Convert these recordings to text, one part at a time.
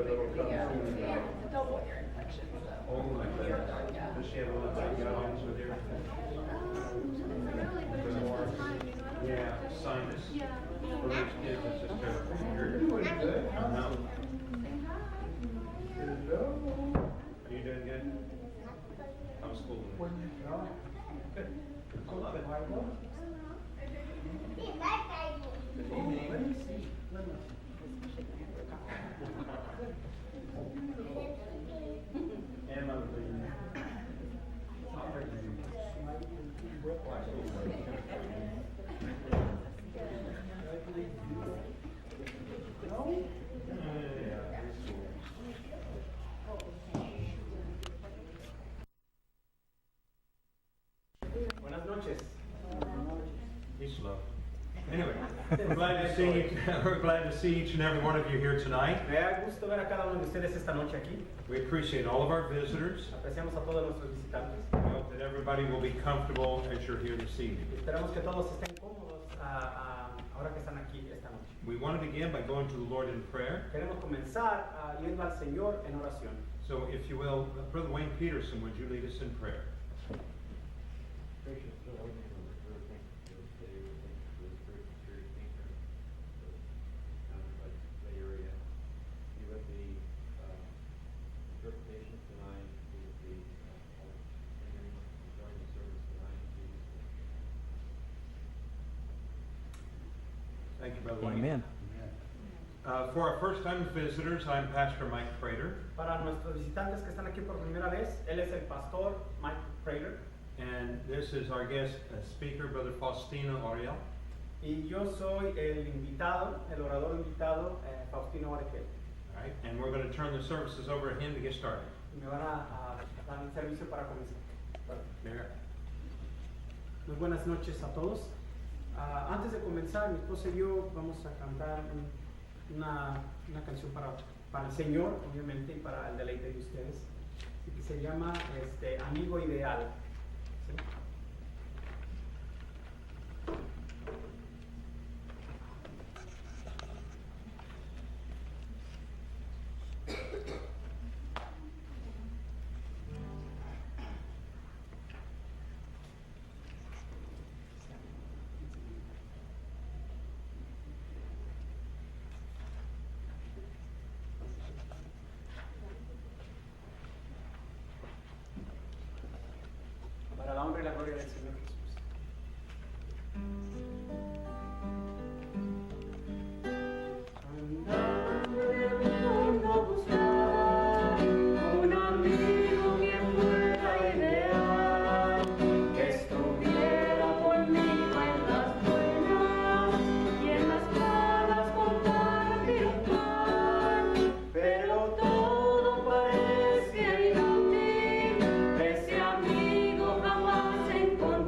It's a double ear infection. Oh my goodness. Does she have a little problems with her? Really, but it's just the time, you know. Yeah, sinus. Yeah. For those kids, it's just terrible. You're doing good. No. Hello. Are you doing good? How's school doing? Good. I love it. Good evening. And my baby. Buenas noches. He's slow. Anyway, we're glad to see each and every one of you here tonight. Me da gusto ver a cada uno de ustedes esta noche aquí. We appreciate all of our visitors. Apreciamos a todos nuestros visitantes. We hope that everybody will be comfortable as you're here this evening. Esperamos que todos estén cómodos ahora que están aquí esta noche. We want to begin by going to the Lord in prayer. Queremos comenzar yendo al Señor en oración. So if you will, Brother Wayne Peterson, would you lead us in prayer? Gracious Lord, thank you for this day. Thank you for this great security thinker. Like Bay Area. Be with the interpretation tonight. Be with the singers enjoying the service tonight. Thank you, Brother Wayne. Amen. For our first-time visitors, I'm Pastor Mike Prater, Para nuestros visitantes que están aquí por primera vez, él es el pastor Mike Prater and this is our guest speaker, Brother Faustino Oriel. y yo soy el invitado, el orador invitado, Faustino Orequel. All right, and we're going to turn the services over to him to get started. Y me van a dar el servicio para comenzar. Mayor. Muy buenas noches a todos. Antes de comenzar, mi esposa y yo vamos a cantar una canción para el Señor, obviamente, y para el deleite de ustedes. Así que se llama Amigo Ideal. ¿Sí? Para la honra y la gloria del Señor Jesús. Un amigo que fuera ideal, que estuviera conmigo en las buenas y en las malas compartir un pan, pero todo parecía inútil, ese amigo jamás encontré.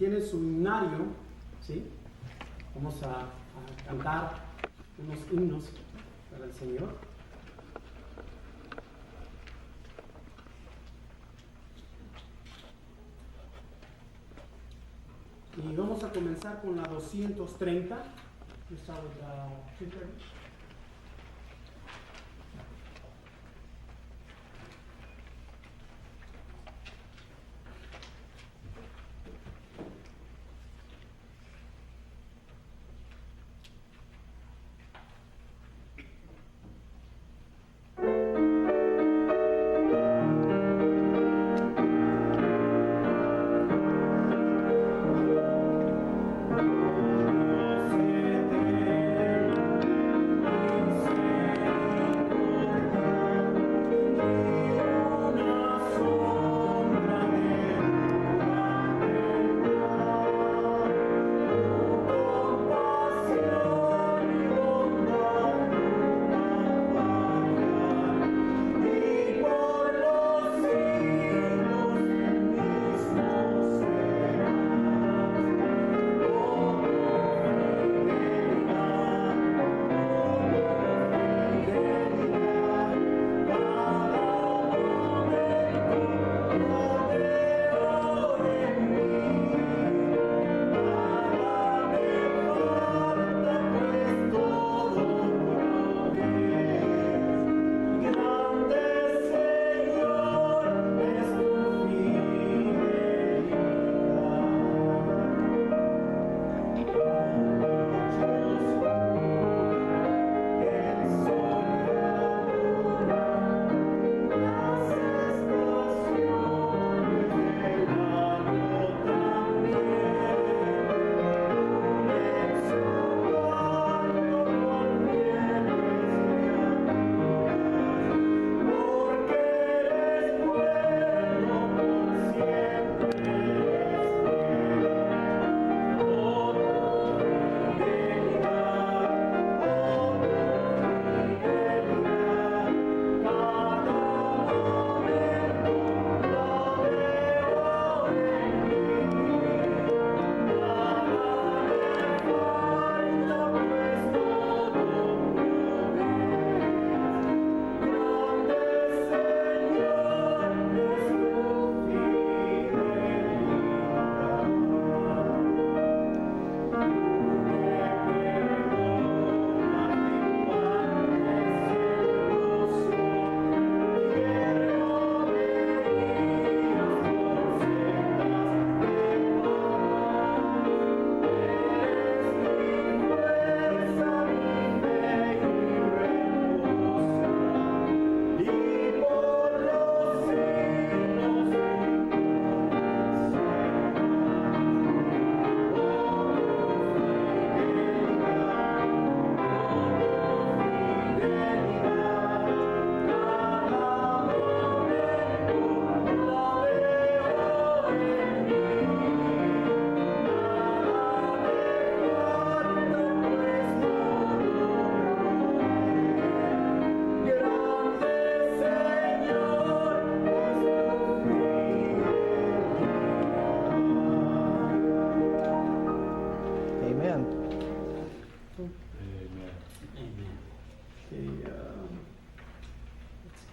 tienen su himnario, ¿sí? Vamos a cantar unos himnos para el Señor. Y vamos a comenzar con la 230. We start with 230.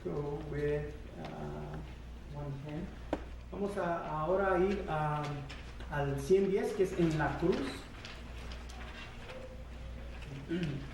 go with 110. Vamos a ahora ir al 110, que es en la cruz. En la cruz,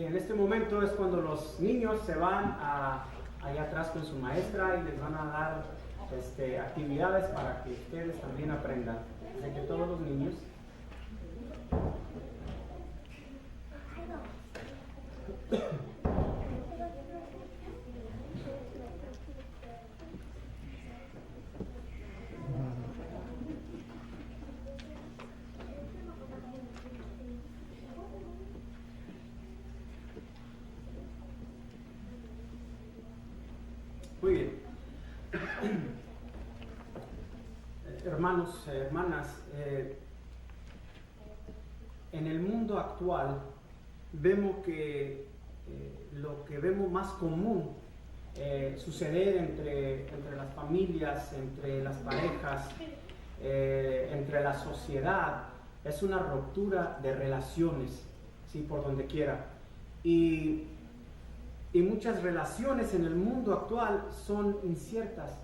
En este momento es cuando los niños se van allá atrás con su maestra y les van a dar actividades para que ustedes también aprendan. Así que todos los niños. Muy bien. Hermanos, hermanas, en el mundo actual vemos que lo que vemos más común suceder entre las familias, entre las parejas, entre la sociedad, es una ruptura de relaciones, ¿sí? Por donde quiera. Y muchas relaciones en el mundo actual son inciertas.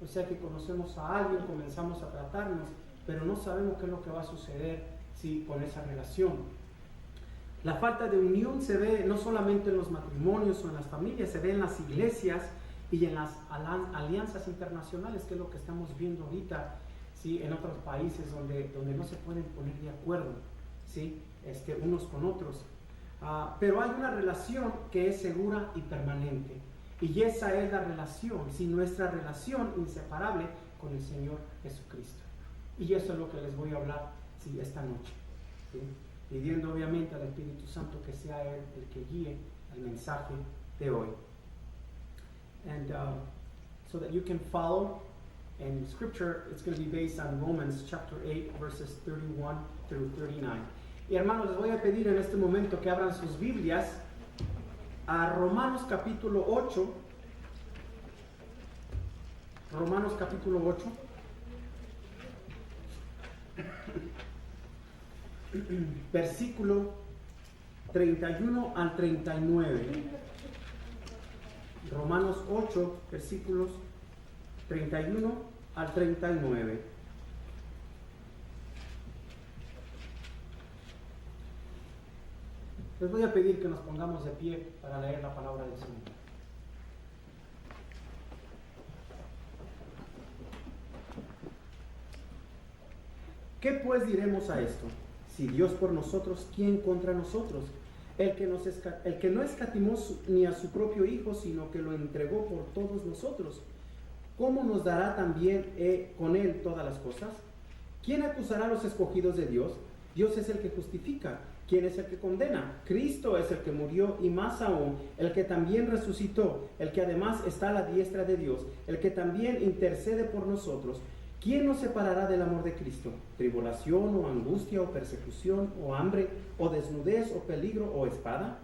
O sea que conocemos a alguien, comenzamos a tratarnos, pero no sabemos qué es lo que va a suceder, ¿sí? Con esa relación. La falta de unión se ve no solamente en los matrimonios o en las familias, se ve en las iglesias y en las alianzas internacionales, que es lo que estamos viendo ahorita, ¿sí? En otros países donde no se pueden poner de acuerdo, ¿sí? Unos con otros. Pero hay una relación que es segura y permanente, y esa es la relación, ¿sí? Nuestra relación inseparable con el Señor Jesucristo. Y eso es lo que les voy a hablar, ¿sí? Esta noche, ¿sí? Pidiendo obviamente al Espíritu Santo que sea Él el que guíe el mensaje de hoy. And so that you can follow, in Scripture, it's going to be based on Romans chapter 8, verses 31 through 39. Y hermanos, les voy a pedir en este momento que abran sus Biblias a Romanos capítulo 8. Romanos capítulo 8. Versículo 31 al 39. Romanos 8, versículos 31 al 39. Les voy a pedir que nos pongamos de pie para leer la palabra del Señor. ¿Qué pues diremos a esto? Si Dios por nosotros, ¿quién contra nosotros? El que no escatimó ni a su propio Hijo, sino que lo entregó por todos nosotros, ¿cómo nos dará también con Él todas las cosas? ¿Quién acusará a los escogidos de Dios? Dios es el que justifica. ¿Quién es el que condena? Cristo es el que murió, y más aún, el que también resucitó, el que además está a la diestra de Dios, el que también intercede por nosotros. ¿Quién nos separará del amor de Cristo? ¿Tribulación o angustia o persecución o hambre o desnudez o peligro o espada?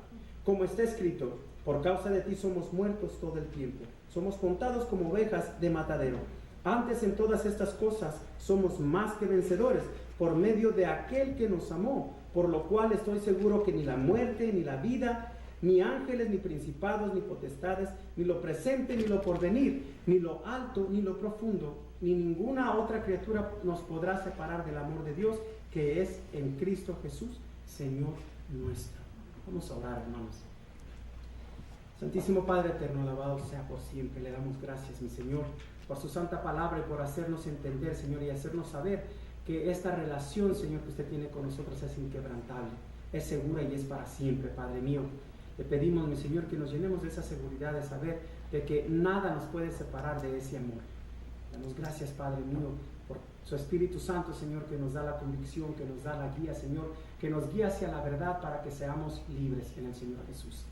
Como está escrito, por causa de ti somos muertos todo el tiempo, somos contados como ovejas de matadero. Antes en todas estas cosas somos más que vencedores por medio de aquel que nos amó, por lo cual estoy seguro que ni la muerte, ni la vida, ni ángeles, ni principados, ni potestades, ni lo presente, ni lo porvenir, ni lo alto, ni lo profundo, ni ninguna otra criatura nos podrá separar del amor de Dios que es en Cristo Jesús, Señor nuestro. Vamos a orar, hermanos. Santísimo Padre eterno, alabado sea por siempre. Le damos gracias, mi Señor, por su santa palabra y por hacernos entender, Señor, y hacernos saber que esta relación, Señor, que usted tiene con nosotros es inquebrantable, es segura y es para siempre, Padre mío. Le pedimos, mi Señor, que nos llenemos de esa seguridad de saber de que nada nos puede separar de ese amor. Damos gracias, Padre mío, por su Espíritu Santo, Señor, que nos da la convicción, que nos da la guía, Señor, que nos guía hacia la verdad para que seamos libres en el Señor Jesús.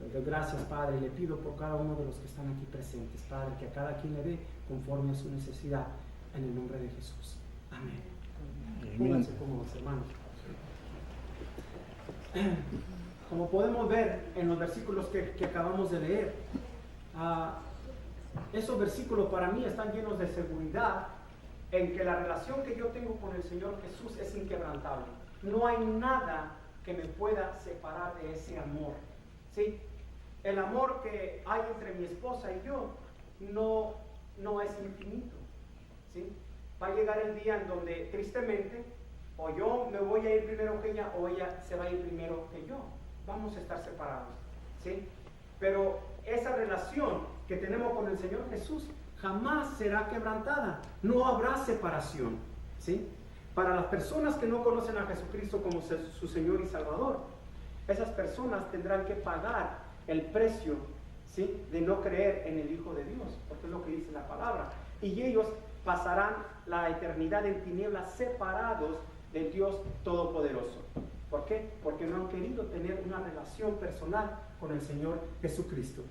Le doy gracias, Padre, y le pido por cada uno de los que están aquí presentes, Padre, que a cada quien le dé conforme a su necesidad, en el nombre de Jesús. Amén. Pónganse cómodos, hermanos. Como podemos ver en los versículos que acabamos de leer, esos versículos para mí están llenos de seguridad en que la relación que yo tengo con el Señor Jesús es inquebrantable. No hay nada que me pueda separar de ese amor, ¿sí? El amor que hay entre mi esposa y yo no es infinito, ¿sí? Va a llegar el día en donde tristemente o yo me voy a ir primero que ella o ella se va a ir primero que yo. vamos a estar separados, ¿sí? Pero esa relación que tenemos con el Señor Jesús jamás será quebrantada, no habrá separación, ¿sí? Para las personas que no conocen a Jesucristo como su Señor y Salvador, esas personas tendrán que pagar el precio, ¿sí?, de no creer en el Hijo de Dios, porque es lo que dice la palabra. Y ellos pasarán la eternidad en tinieblas, separados del Dios Todopoderoso. ¿Por qué? Porque no han querido tener una relación personal con el Señor Jesucristo.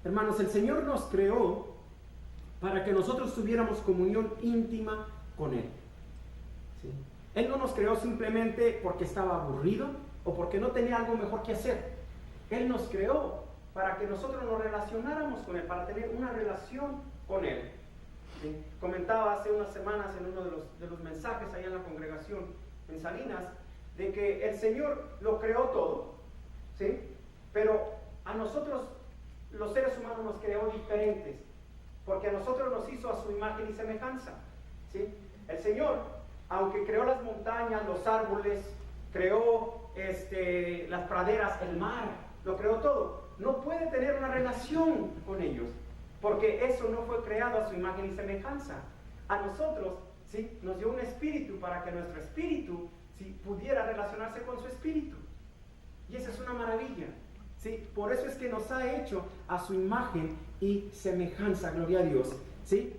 Hermanos, el Señor nos creó para que nosotros tuviéramos comunión íntima con Él, ¿sí? Él no nos creó simplemente porque estaba aburrido o porque no tenía algo mejor que hacer. Él nos creó para que nosotros nos relacionáramos con Él, para tener una relación con Él, ¿sí? Comentaba hace unas semanas en uno de los mensajes allá en la congregación en Salinas, de que el Señor lo creó todo, ¿sí? Pero a nosotros, los seres humanos, nos creó diferentes, porque a nosotros nos hizo a su imagen y semejanza, ¿sí? El Señor, aunque creó las montañas, los árboles, creó las praderas, el mar, lo creó todo, no puede tener una relación con ellos, porque eso no fue creado a su imagen y semejanza. A nosotros, ¿sí?, nos dio un espíritu para que nuestro espíritu, ¿sí?, pudiera relacionarse con su espíritu. Y esa es una maravilla, ¿sí? Por eso es que nos ha hecho a su imagen y semejanza, gloria a Dios, ¿sí?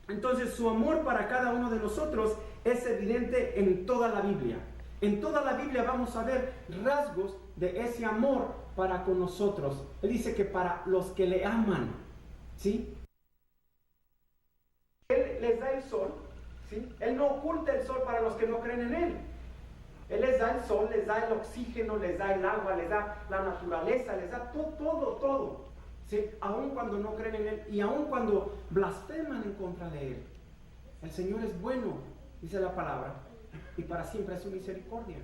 Entonces su amor para cada uno de nosotros es evidente en toda la Biblia. En toda la Biblia vamos a ver rasgos de ese amor para con nosotros. Él dice que para los que le aman, ¿sí? Él les da el sol, ¿sí? Él no oculta el sol para los que no creen en Él. Él les da el sol, les da el oxígeno, les da el agua, les da la naturaleza, les da todo, ¿sí? Aun cuando no creen en Él y aun cuando blasfeman en contra de Él. El Señor es bueno, dice la palabra, y para siempre es su misericordia,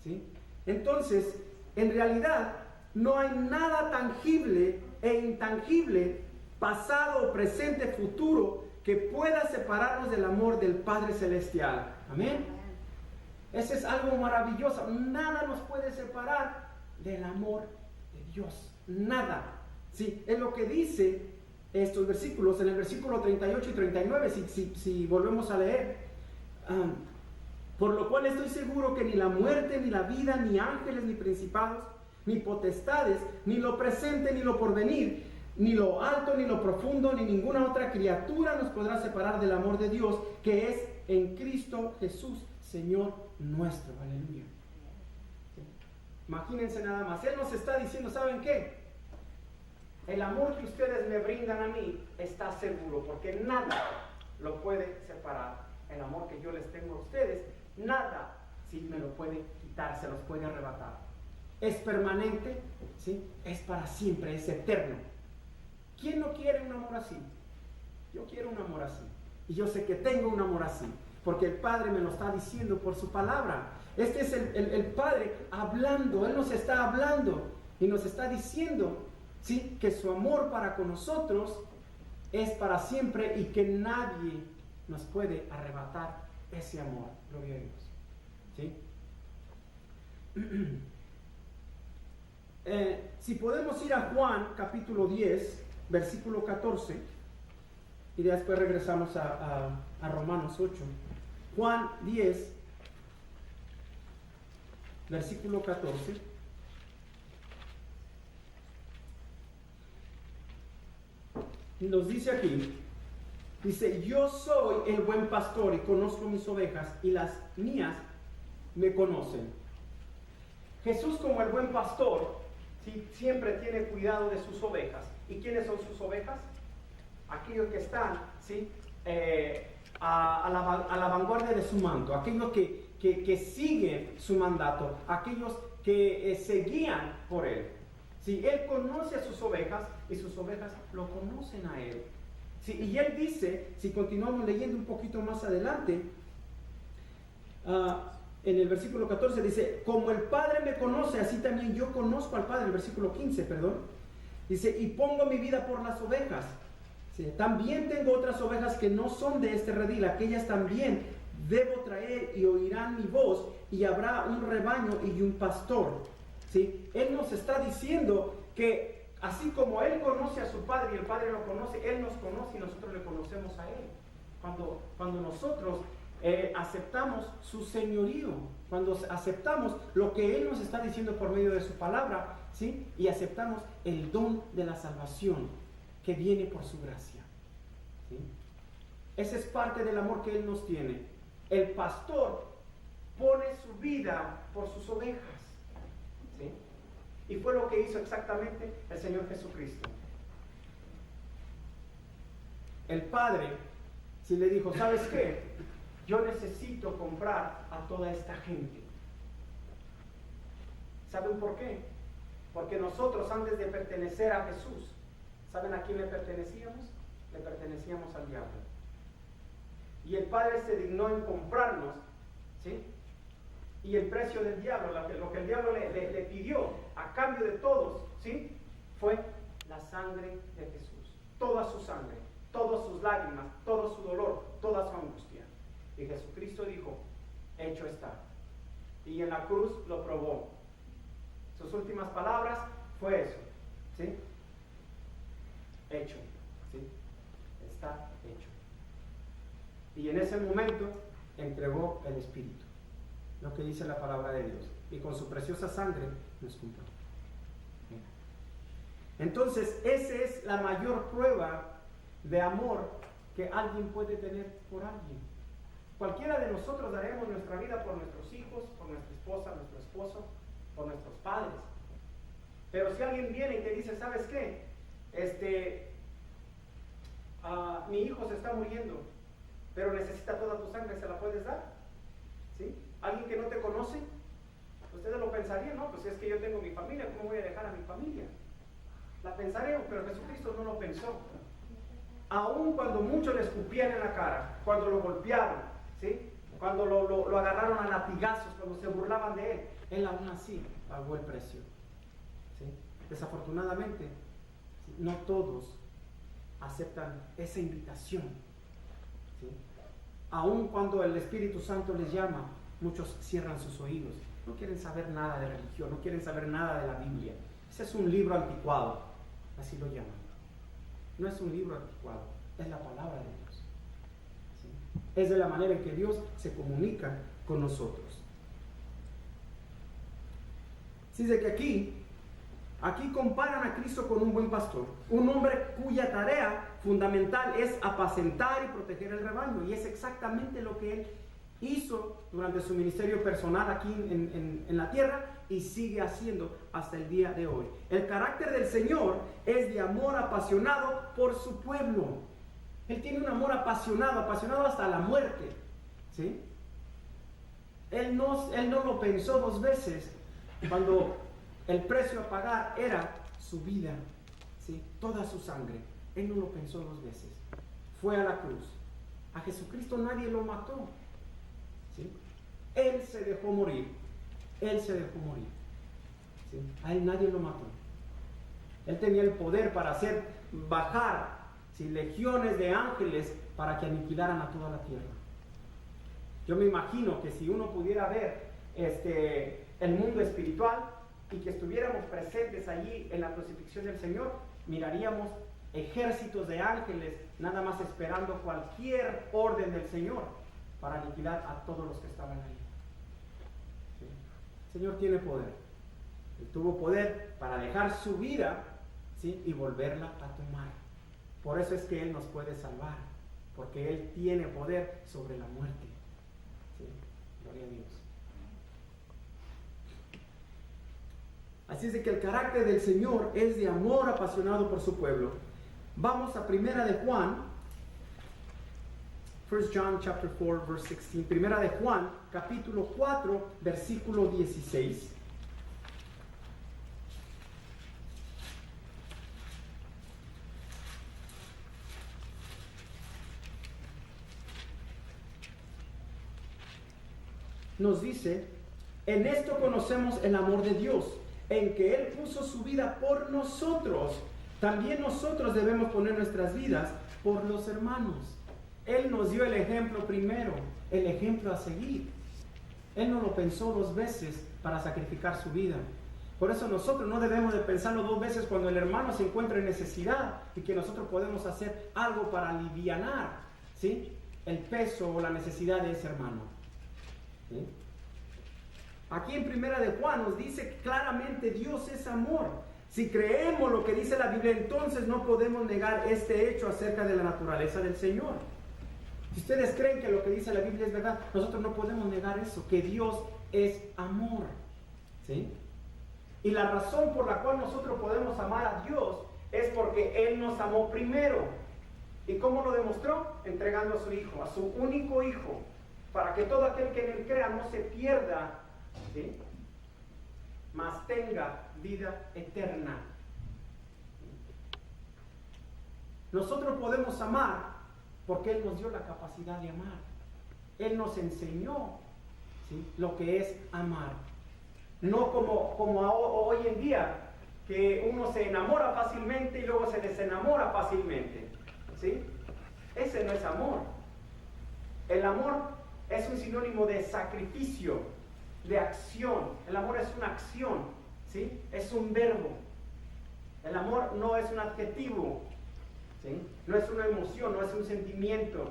¿sí? Entonces, en realidad, no hay nada tangible e intangible, pasado, presente, futuro, que pueda separarnos del amor del Padre Celestial. Amén. Ese es algo maravilloso. Nada nos puede separar del amor de Dios. Nada. ¿Sí? Es lo que dice estos versículos, en el versículo 38 y 39, si volvemos a leer. Por lo cual estoy seguro que ni la muerte, ni la vida, ni ángeles, ni principados, ni potestades, ni lo presente, ni lo porvenir, ni lo alto, ni lo profundo, ni ninguna otra criatura nos podrá separar del amor de Dios, que es en Cristo Jesús, Señor nuestro. Aleluya. ¿Sí? Imagínense nada más. Él nos está diciendo, ¿saben qué? El amor que ustedes me brindan a mí está seguro, porque nada lo puede separar. El amor que yo les tengo a ustedes, nada sí me lo puede quitar, se los puede arrebatar. Es permanente, ¿sí? Es para siempre, es eterno. ¿Quién no quiere un amor así? Yo quiero un amor así. Y yo sé que tengo un amor así, porque el Padre me lo está diciendo por su palabra. Este es el Padre hablando. Él nos está hablando y nos está diciendo, ¿sí?, que su amor para con nosotros es para siempre y que nadie nos puede arrebatar ese amor. Gloria a Dios. ¿Sí? Si podemos ir a Juan capítulo 10, versículo 14, y después regresamos a Romanos 8. Juan 10, versículo 14. Nos dice aquí, dice, yo soy el buen pastor y conozco mis ovejas y las mías me conocen. Jesús, como el buen pastor, ¿sí?, siempre tiene cuidado de sus ovejas. ¿Y quiénes son sus ovejas? Aquellos que están, ¿sí?, a la vanguardia de su manto, aquellos que siguen su mandato, aquellos que se guían por Él. ¿Sí? Él conoce a sus ovejas y sus ovejas lo conocen a Él. ¿Sí? Y Él dice, si continuamos leyendo un poquito más adelante, en el versículo 14 dice, como el Padre me conoce, así también yo conozco al Padre. El versículo 15, perdón, dice, y pongo mi vida por las ovejas. ¿Sí? También tengo otras ovejas que no son de este redil, aquellas también debo traer y oirán mi voz, y habrá un rebaño y un pastor. ¿Sí? ¿sí? Él nos está diciendo que así como Él conoce a su Padre y el Padre lo conoce, Él nos conoce y nosotros le conocemos a Él. Cuando nosotros aceptamos su señorío, cuando aceptamos lo que Él nos está diciendo por medio de su palabra, ¿sí? Y aceptamos el don de la salvación que viene por su gracia, ¿sí? Ese es parte del amor que Él nos tiene. El pastor pone su vida por sus ovejas, ¿sí? Y fue lo que hizo exactamente el Señor Jesucristo. El Padre, si le dijo, ¿sabes qué? Yo necesito comprar a toda esta gente. ¿Saben por qué? Porque nosotros antes de pertenecer a Jesús, ¿saben a quién le pertenecíamos? Le pertenecíamos al diablo. Y el Padre se dignó en comprarnos, ¿sí? Y el precio del diablo, lo que el diablo le pidió a cambio de todos, ¿sí? Fue la sangre de Jesús. Toda su sangre, todas sus lágrimas, todo su dolor, toda su angustia. Y Jesucristo dijo, hecho está. Y en la cruz lo probó. Sus últimas palabras fue eso, ¿sí? Hecho, ¿sí? Está hecho. Y en ese momento entregó el Espíritu, lo que dice la palabra de Dios. Y con su preciosa sangre nos compró. Entonces, esa es la mayor prueba de amor que alguien puede tener por alguien. Cualquiera de nosotros daremos nuestra vida por nuestros hijos, por nuestra esposa, nuestro esposo, por nuestros padres. Pero si alguien viene y te dice, ¿sabes qué? Mi hijo se está muriendo, pero necesita toda tu sangre, ¿se la puedes dar? ¿Sí? Alguien que no te conoce, ustedes lo pensarían, ¿no? Pues es que yo tengo mi familia, ¿cómo voy a dejar a mi familia? La pensaremos, pero Jesucristo no lo pensó. Aun cuando muchos le escupían en la cara, cuando lo golpearon, ¿sí? Cuando lo agarraron a latigazos, cuando se burlaban de él aún así pagó el precio, ¿sí? Desafortunadamente, no todos aceptan esa invitación, ¿sí? Aun cuando el Espíritu Santo les llama, muchos cierran sus oídos, no quieren saber nada de religión, no quieren saber nada de la Biblia. Ese es un libro anticuado, así lo llaman. No es un libro anticuado, es la palabra de Dios, ¿sí? Es de la manera en que Dios se comunica con nosotros. Así de que aquí comparan a Cristo con un buen pastor, un hombre cuya tarea fundamental es apacentar y proteger el rebaño, y es exactamente lo que él hizo durante su ministerio personal aquí en la tierra y sigue haciendo hasta el día de hoy. El carácter del Señor es de amor apasionado por su pueblo. Él tiene un amor apasionado hasta la muerte, ¿sí? Él no lo pensó dos veces cuando el precio a pagar era su vida, ¿sí? Toda su sangre. Él no lo pensó dos veces. Fue a la cruz. A Jesucristo nadie lo mató, ¿sí? Él se dejó morir. Él se dejó morir, ¿sí? A él nadie lo mató. Él tenía el poder para hacer bajar, ¿sí?, legiones de ángeles para que aniquilaran a toda la tierra. Yo me imagino que si uno pudiera ver el mundo espiritual y que estuviéramos presentes allí en la crucifixión del Señor, miraríamos ejércitos de ángeles nada más esperando cualquier orden del Señor para aniquilar a todos los que estaban ahí. ¿Sí? El Señor tiene poder. Él tuvo poder para dejar su vida, ¿sí?, y volverla a tomar. Por eso es que Él nos puede salvar, porque Él tiene poder sobre la muerte. ¿Sí? Gloria a Dios. Así es de que el carácter del Señor es de amor apasionado por su pueblo. Vamos a Primera de Juan, 1 John chapter 4 verse 16. Primera de Juan, capítulo 4, versículo 16. Nos dice, en esto conocemos el amor de Dios, en que Él puso su vida por nosotros. También nosotros debemos poner nuestras vidas por los hermanos. Él nos dio el ejemplo primero, el ejemplo a seguir. Él no lo pensó dos veces para sacrificar su vida. Por eso nosotros no debemos de pensarlo dos veces cuando el hermano se encuentra en necesidad y que nosotros podemos hacer algo para alivianar, ¿sí?, el peso o la necesidad de ese hermano. ¿Sí? Aquí en Primera de Juan nos dice claramente Dios es amor. Si creemos lo que dice la Biblia, entonces no podemos negar este hecho acerca de la naturaleza del Señor. Si ustedes creen que lo que dice la Biblia es verdad, nosotros no podemos negar eso, que Dios es amor. ¿Sí? Y la razón por la cual nosotros podemos amar a Dios es porque Él nos amó primero. ¿Y cómo lo demostró? Entregando a su Hijo, a su único Hijo, para que todo aquel que en Él crea no se pierda, ¿sí?, mas tenga vida eterna. Nosotros podemos amar porque Él nos dio la capacidad de amar. Él nos enseñó, ¿sí?, lo que es amar. No como hoy en día, que uno se enamora fácilmente y luego se desenamora fácilmente, ¿sí? Ese no es amor. El amor es un sinónimo de sacrificio, de acción. El amor es una acción, ¿sí? Es un verbo. El amor no es un adjetivo, ¿sí? No es una emoción, no es un sentimiento.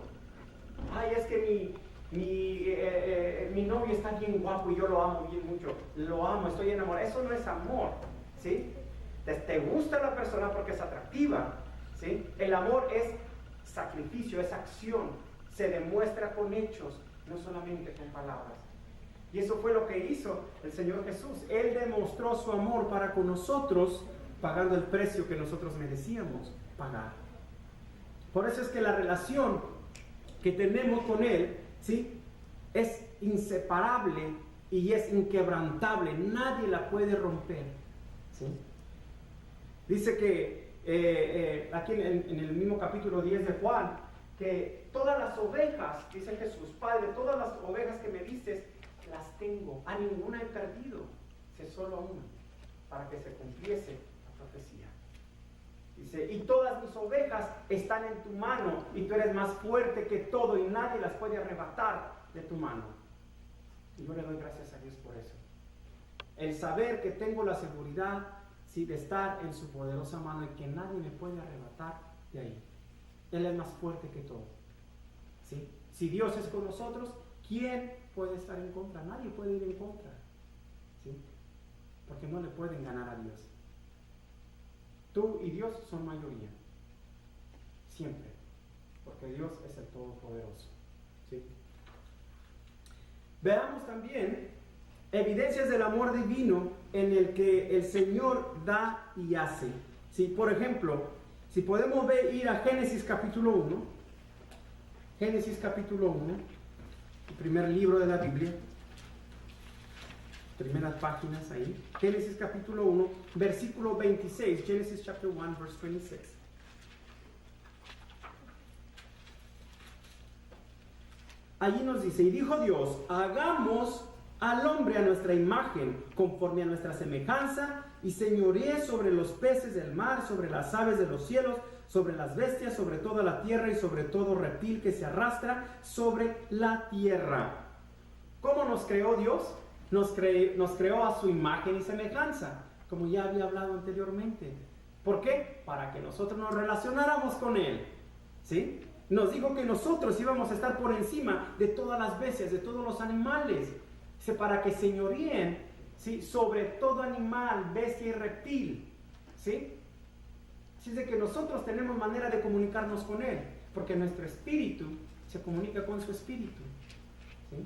Ay, es que mi novio está bien guapo y yo lo amo bien mucho. Lo amo, estoy enamorado. Eso no es amor, ¿sí? Te gusta la persona porque es atractiva, ¿sí? El amor es sacrificio, es acción. Se demuestra con hechos, no solamente con palabras. Y eso fue lo que hizo el Señor Jesús. Él demostró su amor para con nosotros, pagando el precio que nosotros merecíamos pagar. Por eso es que la relación que tenemos con Él, ¿sí?, es inseparable y es inquebrantable. Nadie la puede romper, ¿sí? Dice que aquí en el mismo capítulo 10 de Juan, que todas las ovejas, dice Jesús, Padre, todas las ovejas que me diste, las tengo, a ninguna he perdido, si solo a una, para que se cumpliese la profecía. Dice, y todas mis ovejas están en tu mano, y tú eres más fuerte que todo, y nadie las puede arrebatar de tu mano. Y yo le doy gracias a Dios por eso. El saber que tengo la seguridad, sí, de estar en su poderosa mano y que nadie me puede arrebatar de ahí. Él es más fuerte que todo, ¿sí? Si Dios es con nosotros, ¿quién puede estar en contra? Nadie puede ir en contra, ¿sí? Porque no le pueden ganar a Dios. Tú y Dios son mayoría, siempre, porque Dios es el Todopoderoso, ¿sí? Veamos también evidencias del amor divino en el que el Señor da y hace, ¿sí? Por ejemplo, si podemos ir a Génesis capítulo 1, Génesis capítulo 1, el primer libro de la Biblia, primeras páginas ahí, Génesis capítulo 1, versículo 26, Genesis chapter 1, verse 26. Allí nos dice, y dijo Dios, hagamos al hombre a nuestra imagen, conforme a nuestra semejanza, y señoree sobre los peces del mar, sobre las aves de los cielos, sobre las bestias, sobre toda la tierra y sobre todo reptil que se arrastra sobre la tierra. ¿Cómo nos creó Dios? Nos creó a su imagen y semejanza, como ya había hablado anteriormente. ¿Por qué? Para que nosotros nos relacionáramos con Él, ¿sí? Nos dijo que nosotros íbamos a estar por encima de todas las bestias, de todos los animales, ¿sí?, para que señoríen, ¿sí?, sobre todo animal, bestia y reptil, ¿sí? Así es de que nosotros tenemos manera de comunicarnos con Él, porque nuestro espíritu se comunica con su espíritu, ¿sí?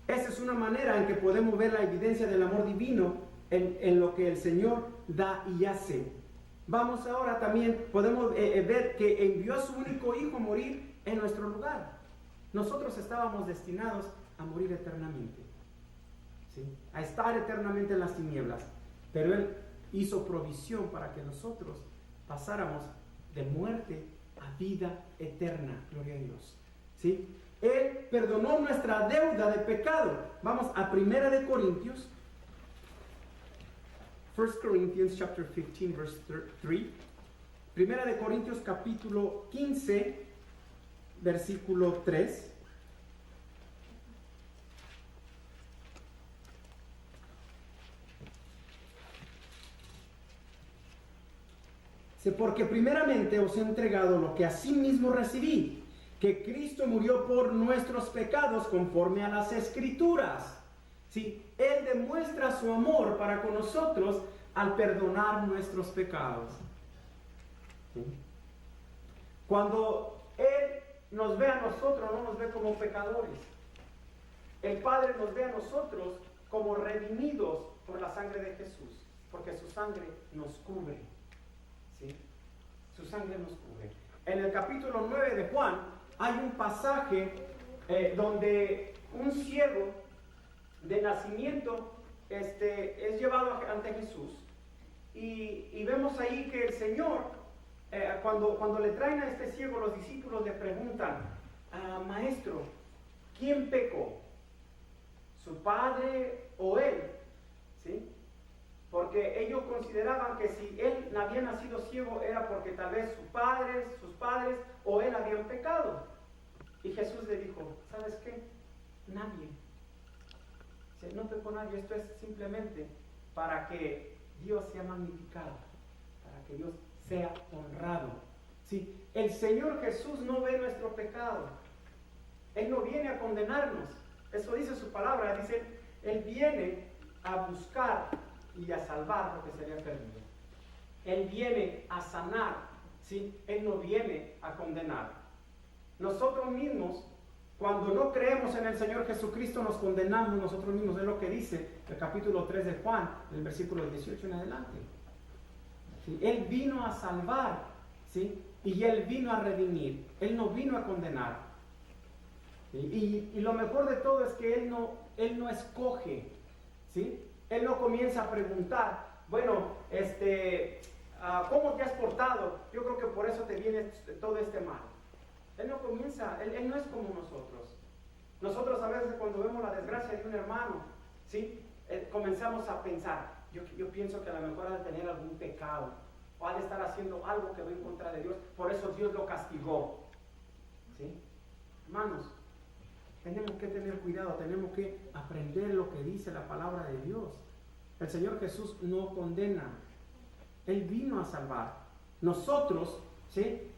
Esa es una manera en que podemos ver la evidencia del amor divino en lo que el Señor da y hace. Vamos ahora también, podemos ver que envió a su único Hijo a morir en nuestro lugar. Nosotros estábamos destinados a morir eternamente, ¿sí?, a estar eternamente en las tinieblas, pero Él hizo provisión para que nosotros pasáramos de muerte a vida eterna. Gloria a Dios, ¿sí? Él perdonó nuestra deuda de pecado. Vamos a 1 de Corintios, 1 Corinthians chapter 15 verse 3. 1 de Corintios capítulo 15 versículo 3. Dice, porque primeramente os he entregado lo que asimismo recibí, que Cristo murió por nuestros pecados conforme a las Escrituras. ¿Sí? Él demuestra su amor para con nosotros al perdonar nuestros pecados. ¿Sí? Cuando Él nos ve a nosotros, no nos ve como pecadores. El Padre nos ve a nosotros como redimidos por la sangre de Jesús, porque su sangre nos cubre. ¿Sí? Su sangre nos cubre. En el capítulo 9 de Juan hay un pasaje donde un ciego de nacimiento es llevado ante Jesús y vemos ahí que el Señor, cuando le traen a este ciego, los discípulos le preguntan, maestro, ¿quién pecó? ¿Su padre o él? ¿Sí? Porque ellos consideraban que si él había nacido ciego era porque tal vez sus padres o él habían pecado. Y Jesús le dijo, ¿sabes qué? Nadie. No pecó nadie. Esto es simplemente para que Dios sea magnificado, para que Dios sea honrado. ¿Sí? El Señor Jesús no ve nuestro pecado. Él no viene a condenarnos. Eso dice su palabra. Dice, Él viene a buscar y a salvar lo que se había perdido. Él viene a sanar, ¿sí? Él no viene a condenar. Nosotros mismos, cuando no creemos en el Señor Jesucristo, nos condenamos nosotros mismos. Es lo que dice el capítulo 3 de Juan, el versículo 18 en adelante. ¿Sí? Él vino a salvar, ¿sí? Y Él vino a redimir. Él no vino a condenar. ¿Sí? Y lo mejor de todo es que Él no escoge, ¿sí? Él no comienza a preguntar, bueno, ¿cómo te has portado? Yo creo que por eso te viene todo este mal. Él no comienza, él no es como nosotros. Nosotros a veces cuando vemos la desgracia de un hermano, ¿sí? Comenzamos a pensar, yo pienso que a lo mejor ha de tener algún pecado, o ha de estar haciendo algo que va en contra de Dios, por eso Dios lo castigó. ¿Sí? Hermanos, tenemos que tener cuidado, tenemos que aprender lo que dice la palabra de Dios. El Señor Jesús no condena, Él vino a salvar. Nosotros, ¿sí?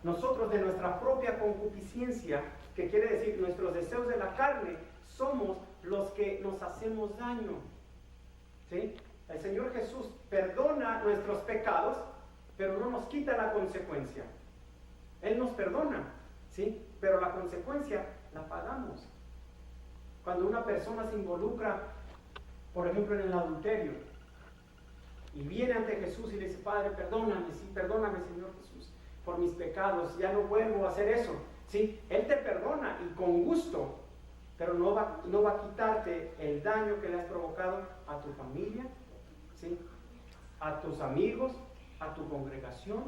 Nosotros de nuestra propia concupiscencia, que quiere decir nuestros deseos de la carne, somos los que nos hacemos daño. ¿Sí? El Señor Jesús perdona nuestros pecados, pero no nos quita la consecuencia. Él nos perdona, ¿sí? Pero la consecuencia la pagamos. Cuando una persona se involucra, por ejemplo, en el adulterio, y viene ante Jesús y le dice, Padre, perdóname, sí, perdóname, Señor Jesús, por mis pecados, ya no vuelvo a hacer eso, ¿sí? Él te perdona y con gusto, pero no va a quitarte el daño que le has provocado a tu familia, ¿sí? A tus amigos, a tu congregación.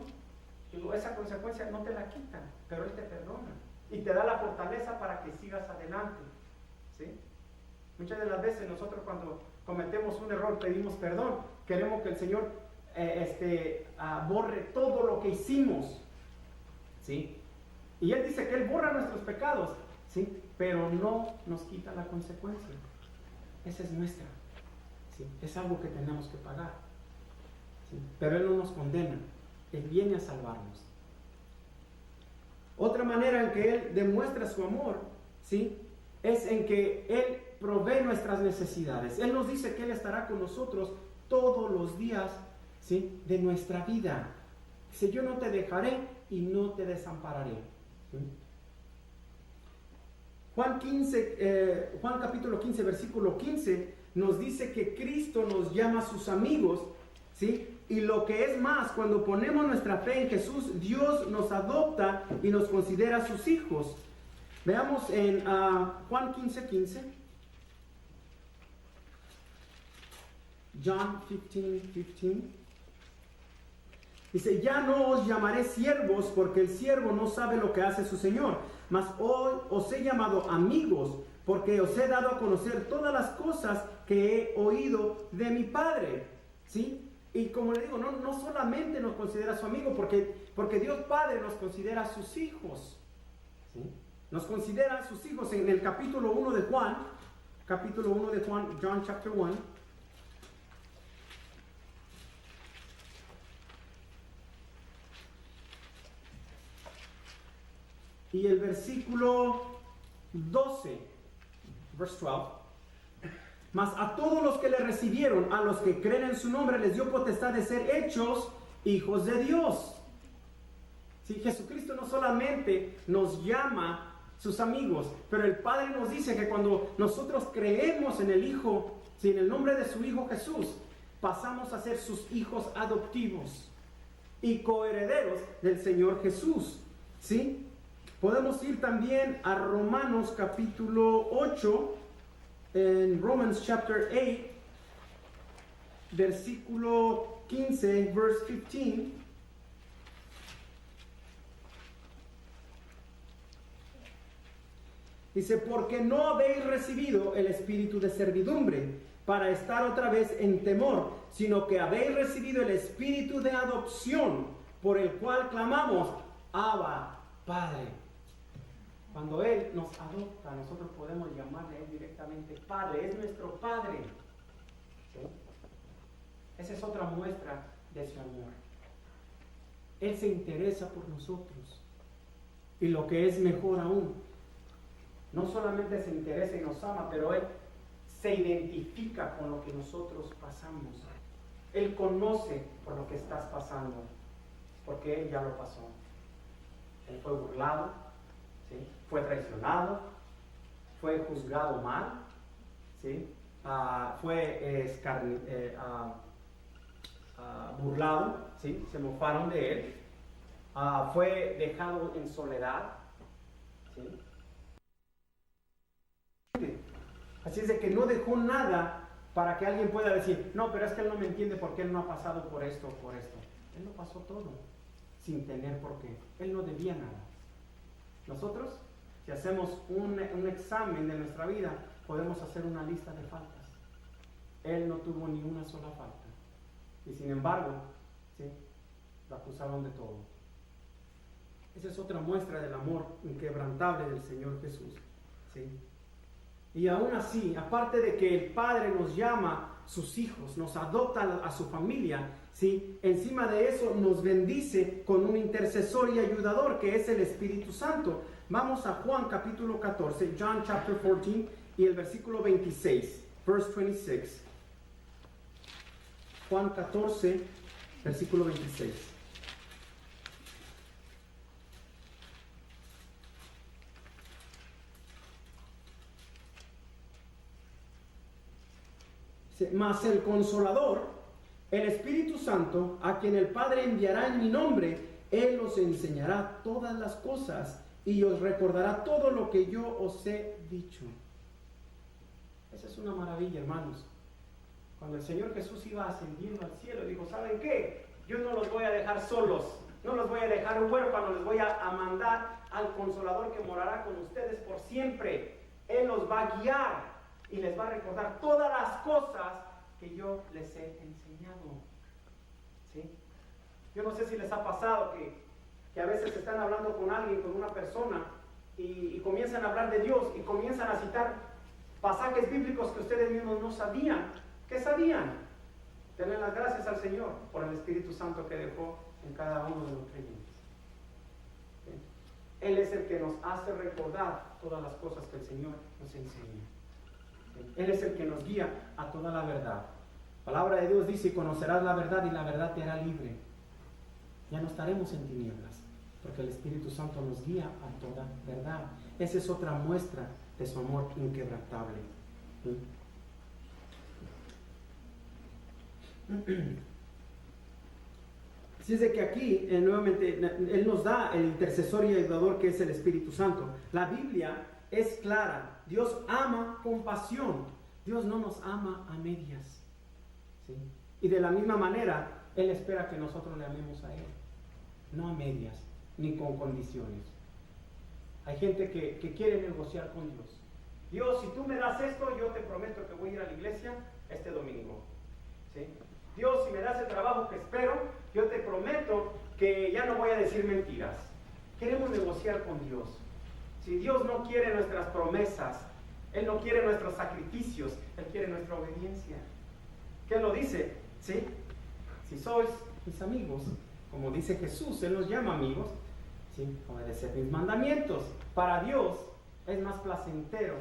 Digo, esa consecuencia no te la quita, pero Él te perdona y te da la fortaleza para que sigas adelante, ¿sí? Muchas de las veces nosotros cuando cometemos un error pedimos perdón, queremos que el Señor borre todo lo que hicimos, ¿sí? Y Él dice que Él borra nuestros pecados, ¿sí? Pero no nos quita la consecuencia. Esa es nuestra, ¿sí? Es algo que tenemos que pagar, ¿sí? Pero Él no nos condena, Él viene a salvarnos. Otra manera en que Él demuestra su amor, ¿sí? Es en que Él provee nuestras necesidades. Él nos dice que Él estará con nosotros todos los días, ¿sí? De nuestra vida. Dice, yo no te dejaré y no te desampararé. ¿Sí? Juan capítulo 15, versículo 15, nos dice que Cristo nos llama a sus amigos, ¿sí? Y lo que es más, cuando ponemos nuestra fe en Jesús, Dios nos adopta y nos considera sus hijos. Veamos en Juan 15, 15. John 15, 15. Dice, ya no os llamaré siervos, porque el siervo no sabe lo que hace su Señor, mas hoy os he llamado amigos, porque os he dado a conocer todas las cosas que he oído de mi Padre. ¿Sí? Y como le digo, no solamente nos considera su amigo, porque Dios Padre nos considera sus hijos. ¿Sí? Nos considera sus hijos. En el capítulo 1 de Juan, John chapter 1, Y el versículo 12, verse 12. Mas a todos los que le recibieron, a los que creen en su nombre, les dio potestad de ser hechos hijos de Dios. Sí, Jesucristo no solamente nos llama sus amigos, pero el Padre nos dice que cuando nosotros creemos en el Hijo, sí, en el nombre de su Hijo Jesús, pasamos a ser sus hijos adoptivos y coherederos del Señor Jesús. ¿Sí? Podemos ir también a Romanos capítulo 8, en Romans chapter 8, versículo 15, verse 15. Dice, porque no habéis recibido el espíritu de servidumbre para estar otra vez en temor, sino que habéis recibido el espíritu de adopción, por el cual clamamos, Abba, Padre. Cuando Él nos adopta, nosotros podemos llamarle a Él directamente Padre, es nuestro Padre. ¿Sí? Esa es otra muestra de su amor. Él se interesa por nosotros. Y lo que es mejor aún, no solamente se interesa y nos ama, pero Él se identifica con lo que nosotros pasamos. Él conoce por lo que estás pasando, porque Él ya lo pasó. Él fue burlado, ¿sí? Fue traicionado, fue juzgado mal, ¿sí? Fue burlado, ¿sí? Se mofaron de Él, fue dejado en soledad, ¿sí? Así es de que no dejó nada para que alguien pueda decir, no, pero es que Él no me entiende porque Él no ha pasado por esto o por esto. Él lo pasó todo sin tener por qué. Él no debía nada. Nosotros, si hacemos un examen de nuestra vida, podemos hacer una lista de faltas. Él no tuvo ni una sola falta. Y sin embargo, ¿sí? Lo acusaron de todo. Esa es otra muestra del amor inquebrantable del Señor Jesús. ¿Sí? Y aún así, aparte de que el Padre nos llama sus hijos, nos adopta a su familia, ¿sí? Encima de eso nos bendice con un intercesor y ayudador que es el Espíritu Santo. Vamos a Juan capítulo 14, John chapter 14 y el versículo 26, verse 26. Juan 14, versículo 26. Mas el Consolador, el Espíritu Santo, a quien el Padre enviará en mi nombre, Él os enseñará todas las cosas y os recordará todo lo que yo os he dicho. Esa es una maravilla, hermanos. Cuando el Señor Jesús iba ascendiendo al cielo, dijo, ¿saben qué? Yo no los voy a dejar solos, no los voy a dejar huérfanos, les voy a mandar al Consolador que morará con ustedes por siempre. Él los va a guiar y les va a recordar todas las cosas que yo les he enseñado. ¿Sí? Yo no sé si les ha pasado que a veces están hablando con alguien, con una persona, y comienzan a hablar de Dios y comienzan a citar pasajes bíblicos que ustedes mismos no sabían. ¿Qué sabían? Denle las gracias al Señor por el Espíritu Santo que dejó en cada uno de los creyentes. ¿Sí? Él es el que nos hace recordar todas las cosas que el Señor nos enseña. Él es el que nos guía a toda la verdad. La palabra de Dios dice, conocerás la verdad y la verdad te hará libre. Ya no estaremos en tinieblas, porque el Espíritu Santo nos guía a toda verdad. Esa es otra muestra de su amor inquebrantable. ¿Sí? Así es de que aquí, nuevamente, Él nos da el intercesor y ayudador que es el Espíritu Santo. La Biblia es clara. Dios ama con pasión. Dios no nos ama a medias. ¿Sí? Y de la misma manera, Él espera que nosotros le amemos a Él. No a medias, ni con condiciones. Hay gente que quiere negociar con Dios. Dios, si tú me das esto, yo te prometo que voy a ir a la iglesia este domingo. ¿Sí? Dios, si me das el trabajo que espero, yo te prometo que ya no voy a decir mentiras. Queremos negociar con Dios. Si Dios no quiere nuestras promesas, Él no quiere nuestros sacrificios, Él quiere nuestra obediencia. ¿Qué lo dice? ¿Sí? Si sois mis amigos, como dice Jesús, Él nos llama amigos, ¿sí? Obedecer mis mandamientos. Para Dios es más placentero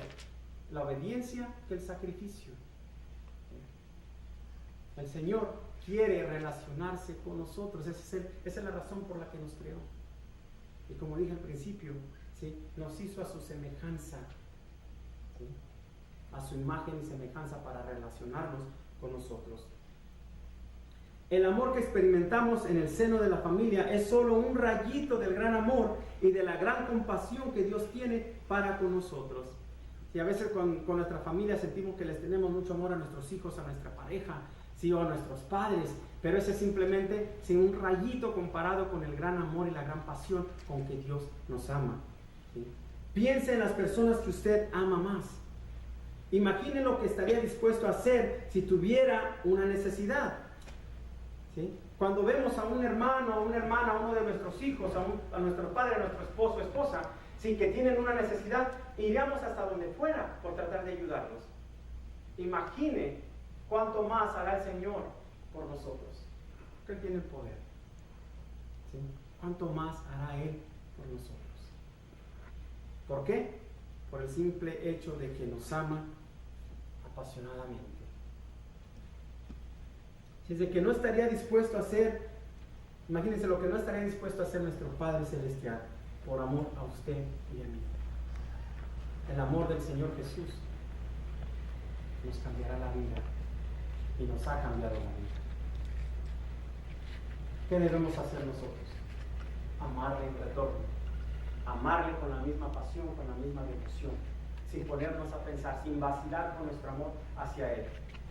la obediencia que el sacrificio. El Señor quiere relacionarse con nosotros. Esa es la razón por la que nos creó. Y como dije al principio, ¿sí? Nos hizo a su semejanza, ¿sí? A su imagen y semejanza para relacionarnos con nosotros. El amor que experimentamos en el seno de la familia es solo un rayito del gran amor y de la gran compasión que Dios tiene para con nosotros. Y a veces con nuestra familia sentimos que les tenemos mucho amor a nuestros hijos, a nuestra pareja, ¿sí? O a nuestros padres, pero ese es simplemente un rayito comparado con el gran amor y la gran pasión con que Dios nos ama, ¿sí? Piense en las personas que usted ama más. Imagine lo que estaría dispuesto a hacer si tuviera una necesidad, ¿sí? Cuando vemos a un hermano, a una hermana, a uno de nuestros hijos, a nuestro padre, a nuestro esposo, esposa, sin que tienen una necesidad, iríamos hasta donde fuera por tratar de ayudarlos. Imagine cuánto más hará el Señor por nosotros. Él tiene el poder, ¿sí? ¿Cuánto más hará Él por nosotros? ¿Por qué? Por el simple hecho de que nos ama apasionadamente. Si es de que no estaría dispuesto a hacer, imagínense lo que no estaría dispuesto a hacer nuestro Padre Celestial por amor a usted y a mí. El amor del Señor Jesús nos cambiará la vida y nos ha cambiado la vida. ¿Qué debemos hacer nosotros? Amarle en retorno, amarle con la misma pasión, con la misma devoción, sin ponernos a pensar, sin vacilar con nuestro amor hacia Él.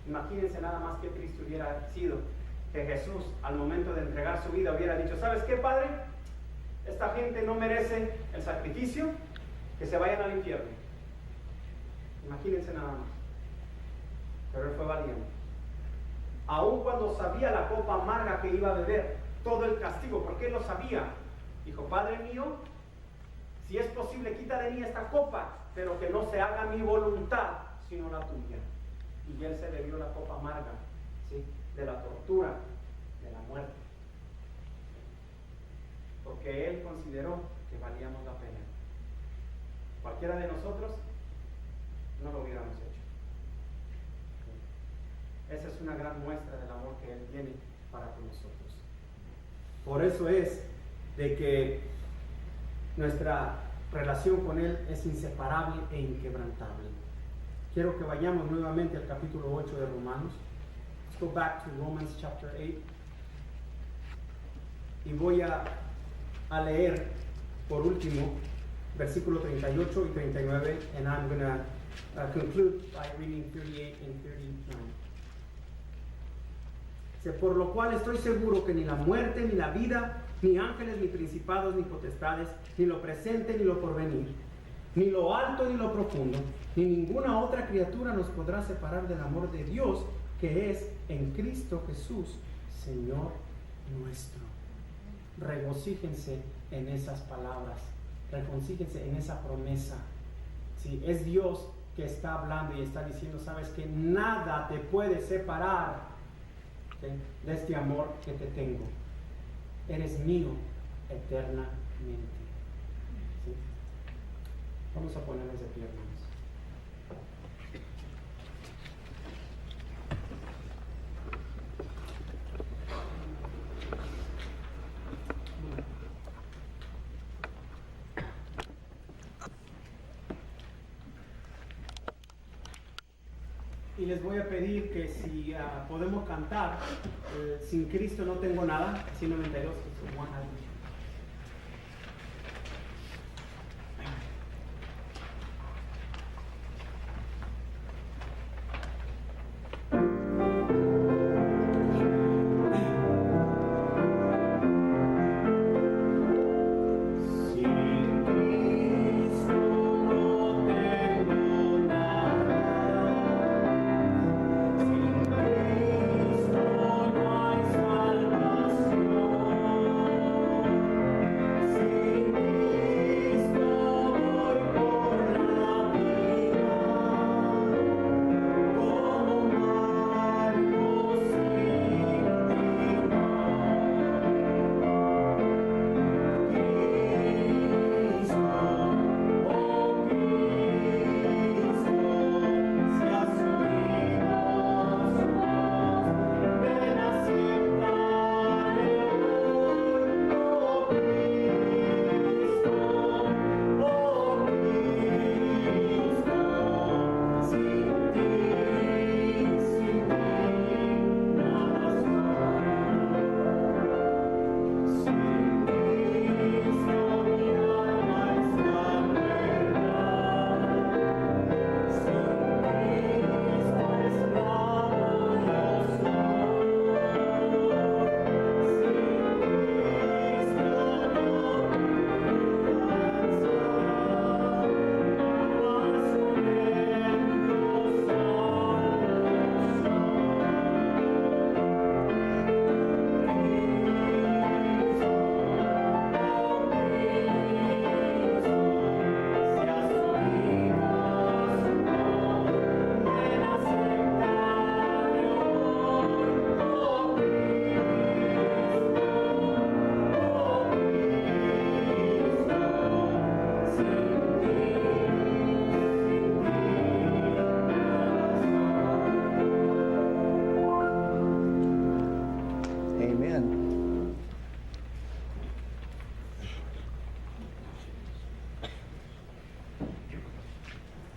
Imagínense nada más qué triste hubiera sido que Jesús, al momento de entregar su vida, hubiera dicho: ¿sabes qué, Padre? Esta gente no merece el sacrificio, que se vayan al infierno. Imagínense nada más. Pero Él fue valiente. Aun cuando sabía la copa amarga que iba a beber, todo el castigo, porque Él lo sabía, dijo: Padre mío, si es posible, quita de mí esta copa, pero que no se haga mi voluntad, sino la tuya. Y Él se bebió la copa amarga, ¿sí? De la tortura, de la muerte, porque Él consideró que valíamos la pena. Cualquiera de nosotros no lo hubiéramos hecho. Esa es una gran muestra del amor que Él tiene para con nosotros. Por eso es de que nuestra relación con Él es inseparable e inquebrantable. Quiero que vayamos nuevamente al capítulo 8 de Romanos. Let's go back to Romans chapter 8. Y voy a leer por último versículo 38 y 39, and I'm going to conclude by reading 38 and 39. Dice: por lo cual estoy seguro que ni la muerte, ni la vida, ni ángeles, ni principados, ni potestades, ni lo presente, ni lo porvenir, ni lo alto, ni lo profundo, ni ninguna otra criatura nos podrá separar del amor de Dios que es en Cristo Jesús, Señor nuestro. Regocíjense en esas palabras, regocíjense en esa promesa. ¿Sí? Es Dios que está hablando y está diciendo: sabes que nada te puede separar, ¿sí?, de este amor que te tengo. Eres mío eternamente. ¿Sí? Vamos a ponernos de pie, hermanos. Y les voy a pedir que si podemos cantar Sin Cristo no tengo nada, 192, que es one. Sin Cristo no hay salvación.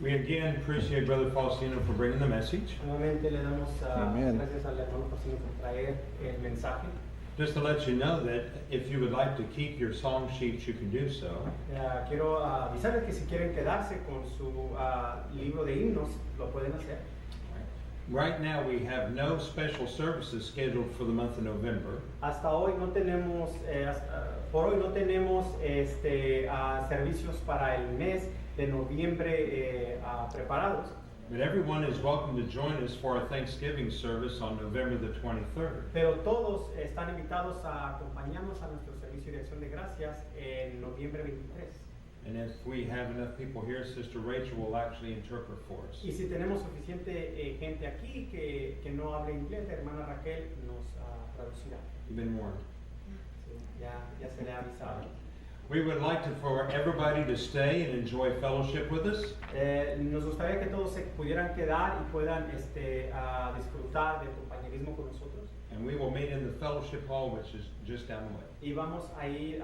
We again appreciate Brother Faustino for bringing the message. Nuevamente le damos Amén. gracias al hermano Faustino por traer el mensaje. Just to let you know that if you would like to keep your song sheets, you can do so. Quiero avisarles que si quieren quedarse con su libro de himnos, lo pueden hacer. Right now, we have no special services scheduled for the month of November. Hasta hoy no tenemos, por hoy no tenemos servicios para el mes de noviembre preparados. But everyone is welcome to join us for our Thanksgiving service on November the 23rd. Pero todos están invitados a acompañarnos a nuestro servicio de acción de gracias en noviembre 23. And if we have enough people here, Sister Rachel will actually interpret for us. Y si tenemos suficiente gente aquí que no hable inglés, la hermana Raquel nos traducirá. You've been warned. Sí, ya se le ha avisado. We would like for everybody to stay and enjoy fellowship with us. Nos gustaría que todos se pudieran quedar y puedan disfrutar del compañerismo con nosotros. And we will meet in the fellowship hall, which is just down the way. Y vamos a ir,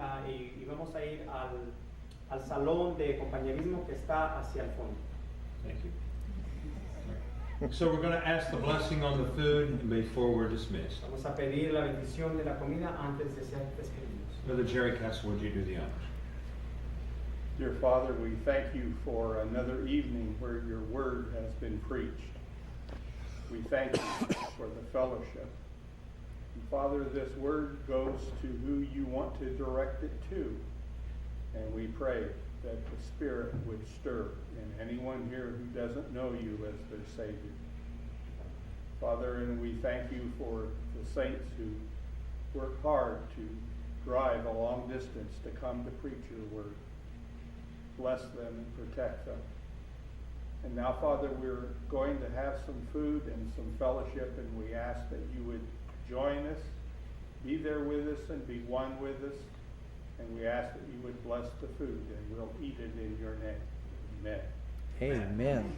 al salón de compañerismo que está hacia el fondo. Thank you. So we're going to ask the blessing on the food before we're dismissed. Vamos a pedir la bendición de la comida antes de ser despedidos. Brother Jerry Castle, would you do the honors? Dear Father, we thank you for another evening where your word has been preached. We thank you for the fellowship. And Father, this word goes to who you want to direct it to. And we pray that the Spirit would stir in anyone here who doesn't know you as their Savior. Father, and we thank you for the saints who work hard to drive a long distance to come to preach your word. Bless them and protect them. And now, Father, we're going to have some food and some fellowship, and we ask that you would join us, be there with us, and be one with us. And we ask that you would bless the food, and we'll eat it in your name. Amen. Amen.